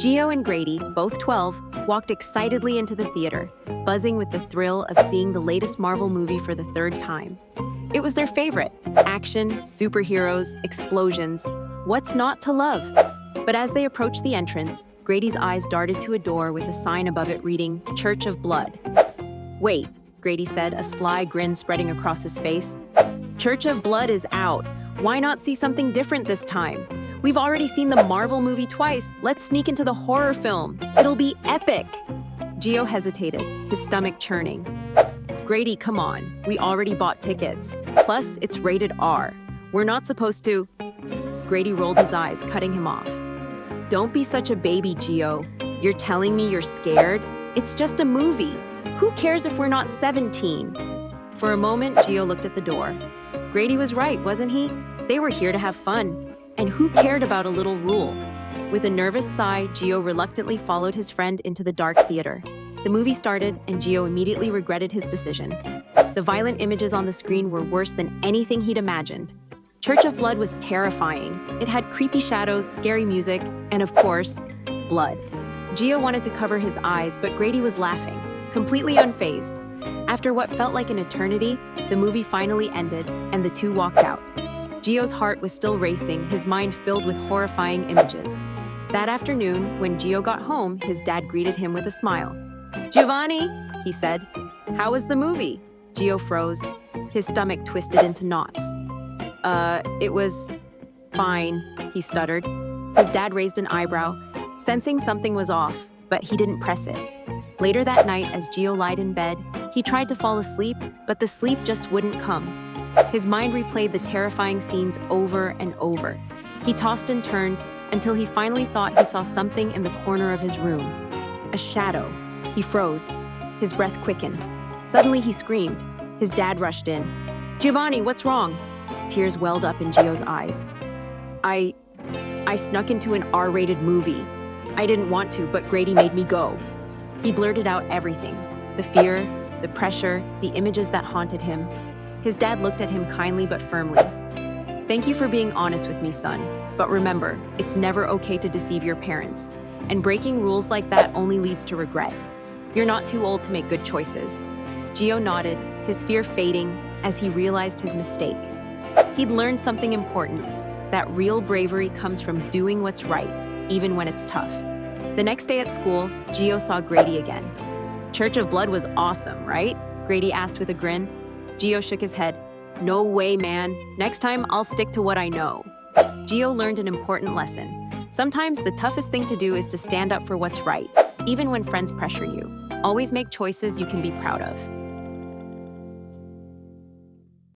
Gio and Grady, both 12, walked excitedly into the theater, buzzing with the thrill of seeing the latest Marvel movie for the third time. It was their favorite: action, superheroes, explosions. What's not to love? But as they approached the entrance, Grady's eyes darted to a door with a sign above it reading, Church of Blood. "Wait," Grady said, a sly grin spreading across his face. "Church of Blood is out. Why not see something different this time? We've already seen the Marvel movie twice. Let's sneak into the horror film. It'll be epic." Gio hesitated, his stomach churning. "Grady, come on. We already bought tickets. Plus, it's rated R. We're not supposed to..." Grady rolled his eyes, cutting him off. "Don't be such a baby, Gio. You're telling me you're scared? It's just a movie. Who cares if we're not 17? For a moment, Gio looked at the door. Grady was right, wasn't he? They were here to have fun. And who cared about a little rule? With a nervous sigh, Gio reluctantly followed his friend into the dark theater. The movie started, and Gio immediately regretted his decision. The violent images on the screen were worse than anything he'd imagined. Church of Blood was terrifying. It had creepy shadows, scary music, and of course, blood. Gio wanted to cover his eyes, but Grady was laughing, completely unfazed. After what felt like an eternity, the movie finally ended, and the two walked out. Gio's heart was still racing, his mind filled with horrifying images. That afternoon, when Gio got home, his dad greeted him with a smile. "Giovanni," he said, "how was the movie?" Gio froze. His stomach twisted into knots. It was fine," he stuttered. His dad raised an eyebrow, sensing something was off, but he didn't press it. Later that night, as Gio lied in bed, he tried to fall asleep, but the sleep just wouldn't come. His mind replayed the terrifying scenes over and over. He tossed and turned until he finally thought he saw something in the corner of his room. A shadow. He froze. His breath quickened. Suddenly he screamed. His dad rushed in. "Giovanni, what's wrong?" Tears welled up in Gio's eyes. I snuck into an R-rated movie. I didn't want to, but Grady made me go." He blurted out everything. The fear, the pressure, the images that haunted him. His dad looked at him kindly but firmly. "Thank you for being honest with me, son. But remember, it's never okay to deceive your parents. And breaking rules like that only leads to regret. You're not too old to make good choices." Gio nodded, his fear fading as he realized his mistake. He'd learned something important, that real bravery comes from doing what's right, even when it's tough. The next day at school, Gio saw Grady again. "Church of Blood was awesome, right?" Grady asked with a grin. Gio shook his head. "No way, man. Next time, I'll stick to what I know." Gio learned an important lesson. Sometimes the toughest thing to do is to stand up for what's right, even when friends pressure you. Always make choices you can be proud of.